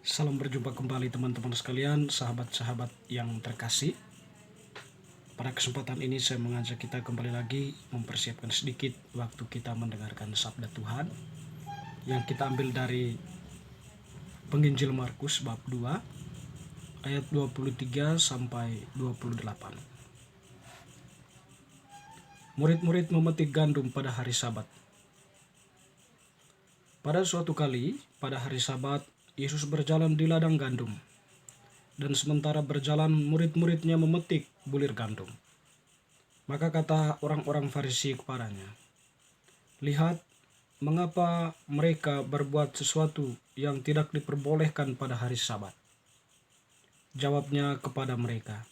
Salam berjumpa kembali teman-teman sekalian, sahabat-sahabat yang terkasih. Pada kesempatan ini saya mengajak kita kembali lagi mempersiapkan sedikit waktu kita mendengarkan sabda Tuhan yang kita ambil dari Penginjil Markus bab 2 ayat 23 sampai 28. Murid-murid memetik gandum pada hari Sabat. Pada suatu kali, pada hari Sabat, Yesus berjalan di ladang gandum. Dan sementara berjalan, murid-muridnya memetik bulir gandum. Maka kata orang-orang Farisi kepadanya, "Lihat, mengapa mereka berbuat sesuatu yang tidak diperbolehkan pada hari Sabat?" Jawabnya kepada mereka,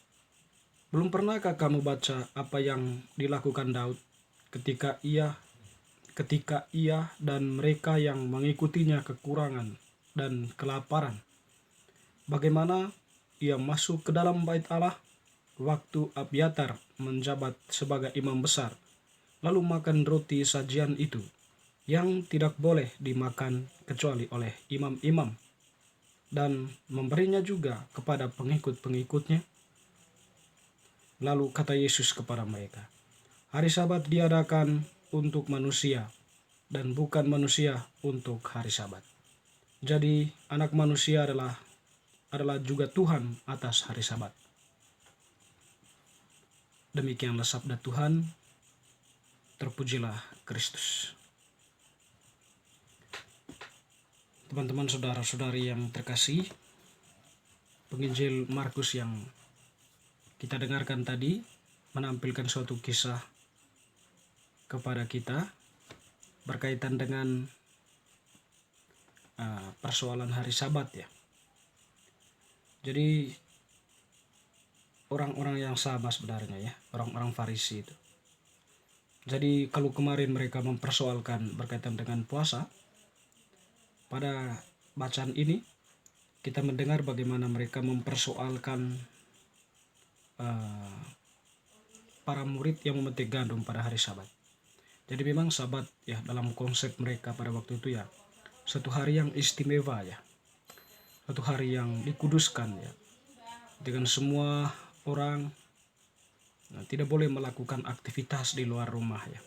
"Belum pernahkah kamu baca apa yang dilakukan Daud ketika ia dan mereka yang mengikutinya kekurangan dan kelaparan? Bagaimana ia masuk ke dalam bait Allah waktu Abiatar menjabat sebagai imam besar, lalu makan roti sajian itu yang tidak boleh dimakan kecuali oleh imam-imam, dan memberinya juga kepada pengikut-pengikutnya." Lalu kata Yesus kepada mereka, "Hari Sabat diadakan untuk manusia, dan bukan manusia untuk hari Sabat. Jadi anak manusia adalah juga Tuhan atas hari Sabat." Demikianlah sabda Tuhan, terpujilah Kristus. Teman-teman, saudara-saudari yang terkasih, Penginjil Markus yang kita dengarkan tadi menampilkan suatu kisah kepada kita berkaitan dengan persoalan hari Sabat ya. Jadi orang-orang yang sama sebenarnya ya, orang-orang Farisi itu. Jadi kalau kemarin mereka mempersoalkan berkaitan dengan puasa, pada bacaan ini kita mendengar bagaimana mereka mempersoalkan para murid yang memetik gandum pada hari Sabat. Jadi memang Sabat ya dalam konsep mereka pada waktu itu ya satu hari yang istimewa ya, satu hari yang dikuduskan ya, dengan semua orang tidak boleh melakukan aktivitas di luar rumah ya,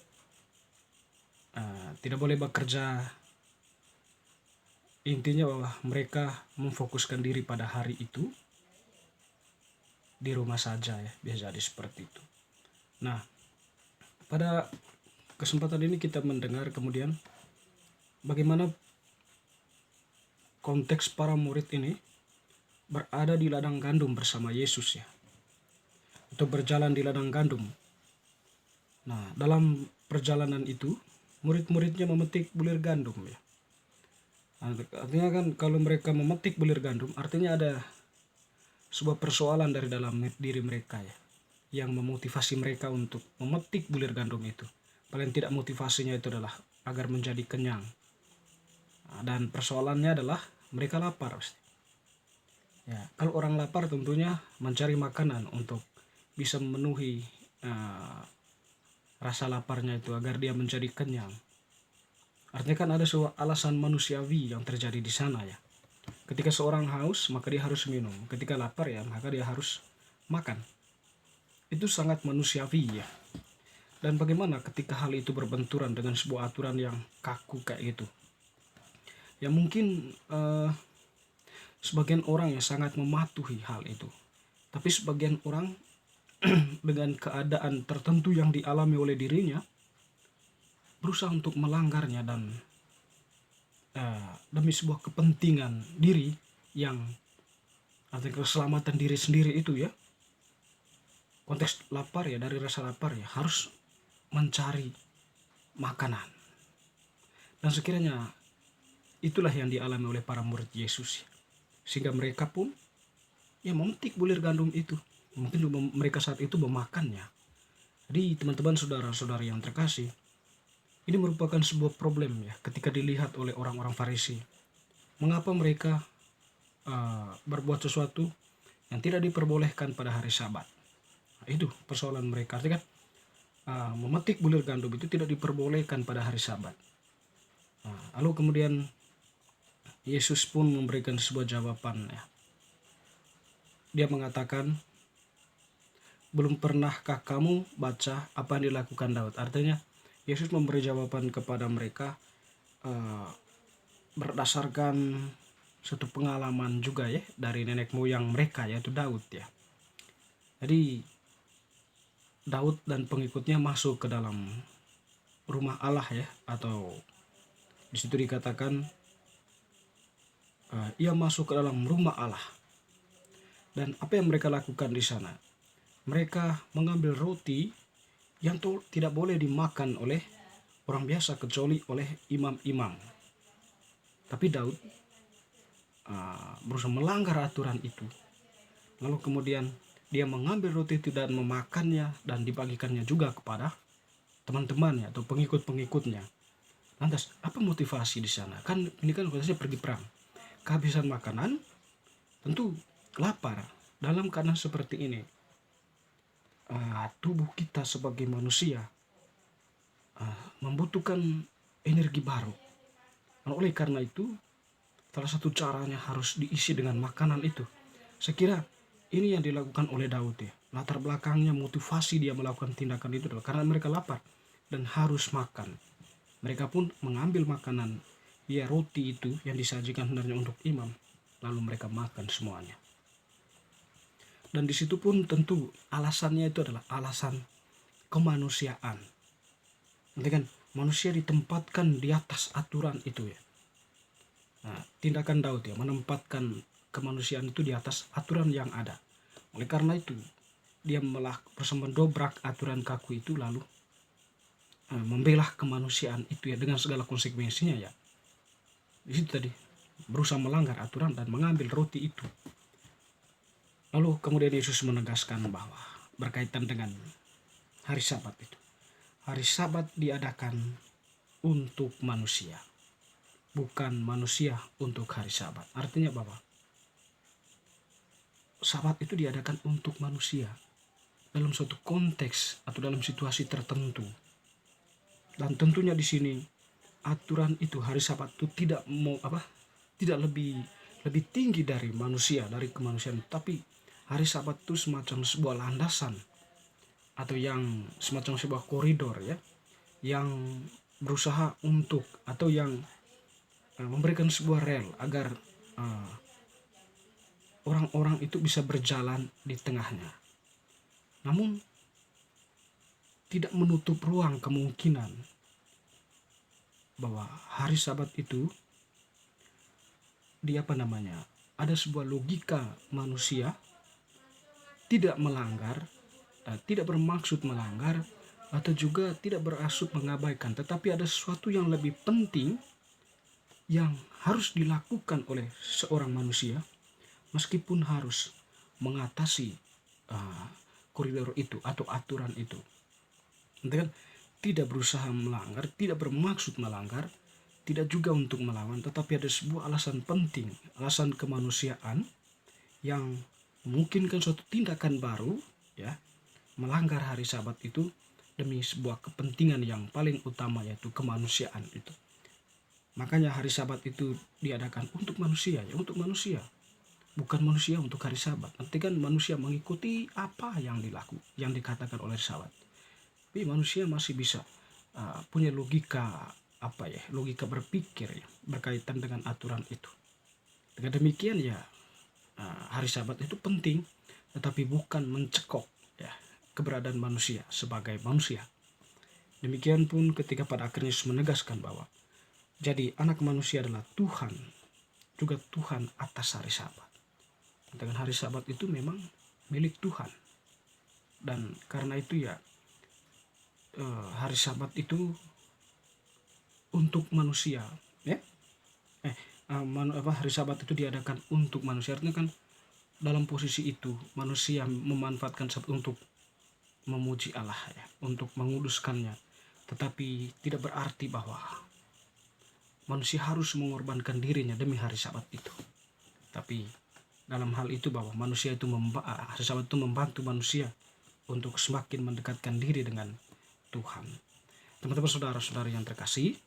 tidak boleh bekerja. Intinya bahwa mereka memfokuskan diri pada hari itu di rumah saja ya, biasa jadi seperti itu. Nah, pada kesempatan ini kita mendengar kemudian bagaimana konteks para murid ini berada di ladang gandum bersama Yesus ya, untuk berjalan di ladang gandum. Nah, dalam perjalanan itu murid-muridnya memetik bulir gandum ya. Artinya kan kalau mereka memetik bulir gandum artinya ada sebuah persoalan dari dalam diri mereka ya, yang memotivasi mereka untuk memetik bulir gandum itu. Paling tidak motivasinya itu adalah agar menjadi kenyang. Dan persoalannya adalah mereka lapar pasti. Ya, kalau orang lapar tentunya mencari makanan untuk bisa memenuhi rasa laparnya itu agar dia menjadi kenyang. Artinya kan ada sebuah alasan manusiawi yang terjadi di sana ya. Ketika seorang haus, maka dia harus minum. Ketika lapar ya, maka dia harus makan. Itu sangat manusiawi ya. Dan bagaimana ketika hal itu berbenturan dengan sebuah aturan yang kaku kayak gitu. Ya mungkin sebagian orang yang sangat mematuhi hal itu. Tapi sebagian orang dengan keadaan tertentu yang dialami oleh dirinya berusaha untuk melanggarnya, dan demi sebuah kepentingan diri yang artinya keselamatan diri sendiri itu ya, konteks lapar ya, dari rasa lapar ya harus mencari makanan. Dan sekiranya itulah yang dialami oleh para murid Yesus ya. Sehingga mereka pun ya memetik bulir gandum itu, mungkin mereka saat itu memakannya. Jadi teman-teman, saudara-saudari yang terkasih, ini merupakan sebuah problem ya ketika dilihat oleh orang-orang Farisi. Mengapa mereka berbuat sesuatu yang tidak diperbolehkan pada hari Sabat? Nah, itu persoalan mereka. Artinya kan memetik bulir gandum itu tidak diperbolehkan pada hari Sabat. Nah, lalu kemudian Yesus pun memberikan sebuah jawaban ya. Dia mengatakan, belum pernahkah kamu baca apa yang dilakukan Daud? Artinya Yesus memberi jawaban kepada mereka berdasarkan suatu pengalaman juga ya dari nenek moyang mereka, yaitu Daud ya. Jadi Daud dan pengikutnya masuk ke dalam rumah Allah ya, atau di situ dikatakan ia masuk ke dalam rumah Allah. Dan apa yang mereka lakukan di sana? Mereka mengambil roti yang tidak boleh dimakan oleh orang biasa kecuali oleh imam-imam. Tapi Daud berusaha melanggar aturan itu. Lalu kemudian dia mengambil roti itu dan memakannya dan dibagikannya juga kepada teman-temannya atau pengikut-pengikutnya. Lantas apa motivasi di sana? Kan ini kan biasanya pergi perang. Kehabisan makanan, tentu lapar. Dalam keadaan seperti ini, tubuh kita sebagai manusia membutuhkan energi baru. Dan oleh karena itu, salah satu caranya harus diisi dengan makanan itu. Saya kira ini yang dilakukan oleh Daud ya. Latar belakangnya, motivasi dia melakukan tindakan itu adalah karena mereka lapar dan harus makan. Mereka pun mengambil makanan, ya roti itu yang disajikan sebenarnya untuk imam, lalu mereka makan semuanya. Dan di situ pun tentu alasannya itu adalah alasan kemanusiaan. Nanti kan manusia ditempatkan di atas aturan itu ya. Nah, tindakan Daud ya menempatkan kemanusiaan itu di atas aturan yang ada. Oleh karena itu dia berusaha mendobrak aturan kaku itu, lalu membela kemanusiaan itu ya dengan segala konsekuensinya ya. Di situ tadi berusaha melanggar aturan dan mengambil roti itu. Lalu kemudian Yesus menegaskan bahwa berkaitan dengan hari Sabat itu, hari Sabat diadakan untuk manusia, bukan manusia untuk hari Sabat. Artinya bahwa Sabat itu diadakan untuk manusia dalam suatu konteks atau dalam situasi tertentu. Dan tentunya di sini aturan itu, hari Sabat itu tidak lebih tinggi dari manusia, dari kemanusiaan, tapi hari Sabat itu semacam sebuah landasan atau yang semacam sebuah koridor ya, yang berusaha untuk atau yang memberikan sebuah rel agar orang-orang itu bisa berjalan di tengahnya. Namun tidak menutup ruang kemungkinan bahwa hari Sabat itu ada sebuah logika manusia tidak melanggar, tidak bermaksud melanggar, atau juga tidak bermaksud mengabaikan, tetapi ada sesuatu yang lebih penting yang harus dilakukan oleh seorang manusia meskipun harus mengatasi koridor itu atau aturan itu. Kan tidak berusaha melanggar, tidak bermaksud melanggar, tidak juga untuk melawan, tetapi ada sebuah alasan penting, alasan kemanusiaan yang memungkinkan suatu tindakan baru ya, melanggar hari Sabat itu demi sebuah kepentingan yang paling utama, yaitu kemanusiaan itu. Makanya hari Sabat itu diadakan untuk manusia ya, untuk manusia, bukan manusia untuk hari Sabat. Nanti kan manusia mengikuti apa yang dikatakan oleh Sabat. Tapi manusia masih bisa punya logika logika berpikir ya, berkaitan dengan aturan itu. Dengan demikian ya, hari Sabat itu penting, tetapi bukan mencekok ya keberadaan manusia sebagai manusia. Demikian pun ketika pada akhirnya Yesus menegaskan bahwa jadi anak manusia adalah Tuhan, juga Tuhan atas hari Sabat. Dengan hari Sabat itu memang milik Tuhan, dan karena itu ya hari Sabat itu untuk manusia ya. Hari Sabat itu diadakan untuk manusia, artinya kan dalam posisi itu manusia memanfaatkan Sabat untuk memuji Allah ya, untuk menguduskannya, tetapi tidak berarti bahwa manusia harus mengorbankan dirinya demi hari Sabat itu. Tapi dalam hal itu bahwa manusia itu hari Sabat itu membantu manusia untuk semakin mendekatkan diri dengan Tuhan. Teman-teman, saudara-saudara yang terkasih,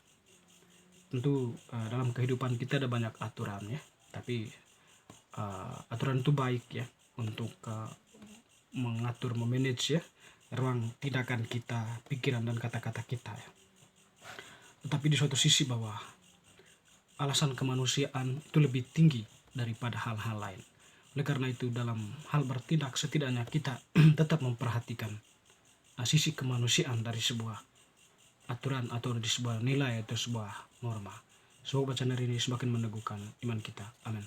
tentu dalam kehidupan kita ada banyak aturan ya, tapi aturan itu baik ya untuk mengatur, memanage ya ruang tindakan kita, pikiran dan kata-kata kita ya. Tetapi di suatu sisi bahwa alasan kemanusiaan itu lebih tinggi daripada hal-hal lain. Oleh karena itu dalam hal bertindak setidaknya kita tetap memperhatikan sisi kemanusiaan dari sebuah aturan atau di sebuah nilai atau sebuah norma. Semoga bacaan hari ini semakin meneguhkan iman kita. Amin.